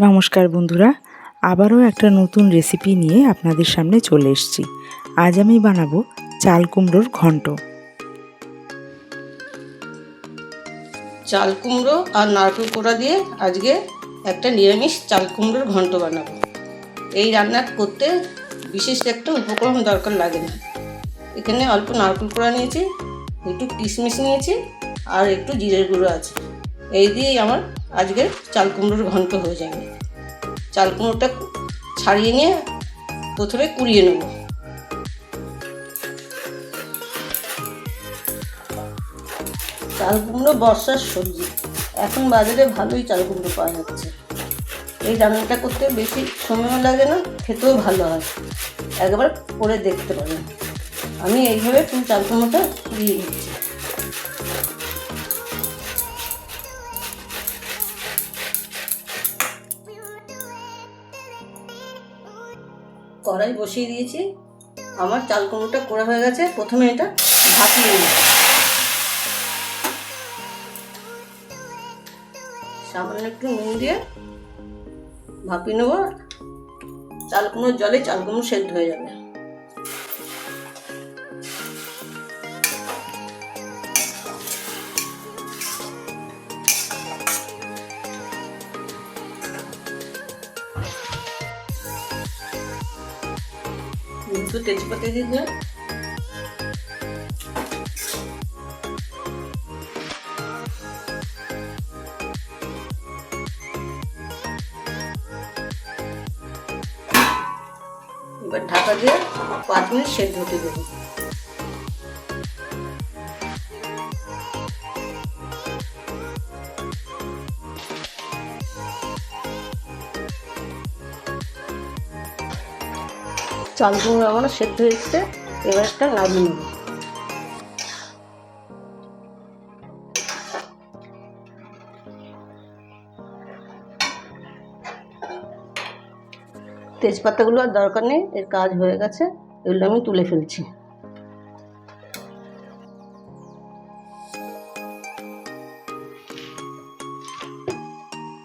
নমস্কার বন্ধুরা, আবারও একটা নতুন রেসিপি নিয়ে আপনাদের সামনে চলে এসেছি। আজ আমি বানাবো চাল কুমড়োর ঘন্ট। চাল কুমড়ো আর নারকেল কোড়া দিয়ে আজকে একটা নিরামিষ চাল কুমড়োর ঘন্ট বানাবো। এই রান্না করতে বিশেষ একটা উপকরণ দরকার লাগে না। এখানে অল্প নারকেল কোড়া নিয়েছি, একটু কিশমিশ নিয়েছি আর একটু জিরের গুঁড়ো আছে। এই দিয়েই আমার আজকে চাল কুমড়োর ঘন্ট হয়ে যাবে। চাল কুমড়োটা ছাড়িয়ে নিয়ে প্রথমে কুড়িয়ে নেব। চাল কুমড়ো বর্ষার সবজি, এখন বাজারে ভালোই চাল কুমড়ো পাওয়া যাচ্ছে। এই রান্নাটা করতে বেশি সময়ও লাগে না, খেতেও ভালো হয়। একবার করে দেখতে পারেন। আমি এইভাবে ফুল চাল কুমড়োটা দিয়ে দিচ্ছি। কড়াই বসিয়ে দিয়েছি। আমার চাল কুমড়োটা করা হয়ে গেছে। প্রথমে এটা ভাপিয়ে নিই। সামান্য একটু নুন দিয়ে ভাপিয়ে নেবো। চাল কুমড়োর জলে চাল কুমড়ো সেদ্ধ হয়ে যাবে। দুটো তেজপাতা দিয়ে দিলাম। এবার ঢাকা দিয়ে 5 মিনিট সেদ্ধ হতে দেবো। চাল কুমড়ো আমার সেদ্ধ হয়েছে। এবার একটা নামিয়ে নেব। তেজপাতাগুলো আর দরকার নেই, এর কাজ হয়ে গেছে। এগুলো আমি তুলে ফেলছি।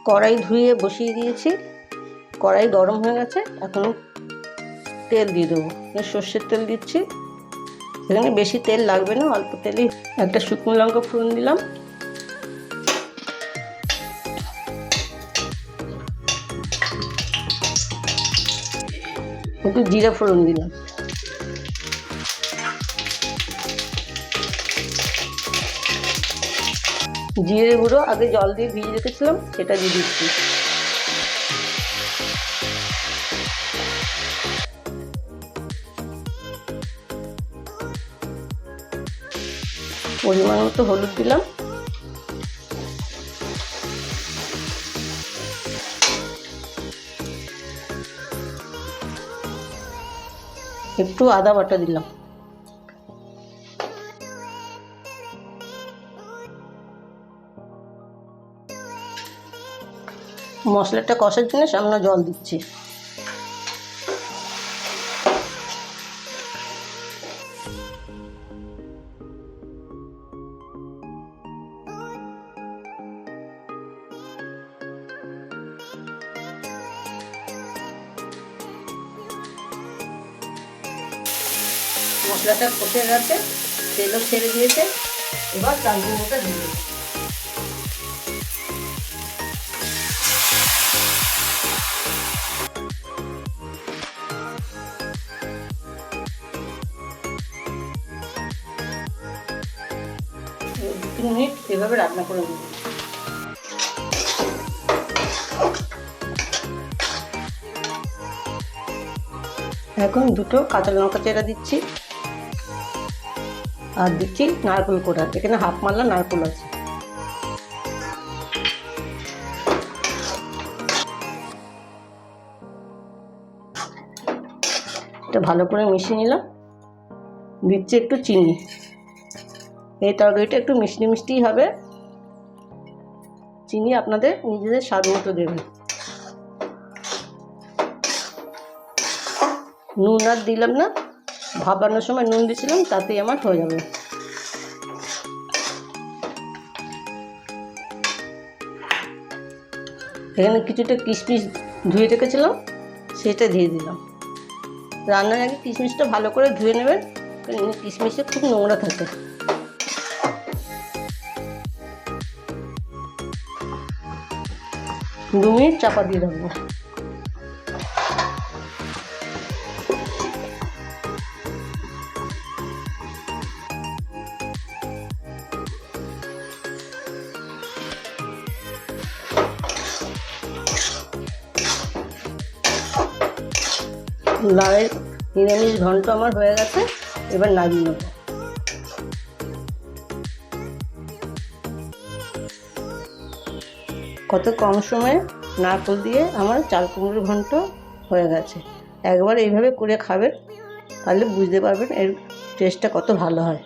কড়াই ধুয়ে বসিয়ে দিয়েছি। কড়াই গরম হয়ে গেছে। এখন তেল দিয়ে দেবো। সর্ষের তেল দিচ্ছি। এখানে বেশি তেল লাগবে না, অল্প তেলেই। একটা শুকনো লঙ্কা ফোড়ন দিলাম। একটু জিরে ফোড়ন দিলাম। জিরে গুঁড়ো আগে জল দিয়ে ভিজিয়ে রেখেছিলাম, সেটা দিয়ে দিচ্ছি। পরিমাণ মতো হলুদ দিলাম। একটু আদা বাটা দিলাম। মশলাটা কষার জন্য সামান্য জল দিচ্ছি। মশলাটা কষে গেছে, তেলও ছেড়ে দিয়েছে। এবার চাল কুমড়োটা দিয়ে দেবো। দু 3 মিনিট এভাবে রান্না করে নেব। এখন দুটো কাঁচা লঙ্কা চেরা দিচ্ছি আর দিচ্ছি নারকেল কোড়া। এখানে হাফ মালা নারকেল আছে। এটা ভালো করে মিশিয়ে নিলাম। দিচ্ছি একটু চিনি। এই তরকারিটা একটু মিষ্টি মিষ্টিই হবে। চিনি আপনাদের নিজেদের স্বাদ মতো দেবেন। নুন আর দিলাম না, ভাপানোর সময় নুন দিয়েছিলাম, তাতেই আমার হয়ে যাবে। এখানে কিছুটা কিশমিশ ধুয়ে রেখেছিলাম, সেটা দিয়ে দিলাম। রান্নার আগে কিশমিশটা ভালো করে ধুয়ে নেবেন, কিশমিশে খুব নোংরা থাকে। 2 মিনিট চাপা দিয়ে রাখবো। লাউয়ের নিরামিষ ঘন্ট আমার হয়ে গেছে, এবার নামিয়ে নেব। কত কম সময়ে নারকেল দিয়ে আমার চাল কুমড়োর ঘন্ট হয়ে গেছে। একবার এইভাবে করে খাবেন, তাহলে বুঝতে পারবেন এর টেস্টটা কত ভালো হয়।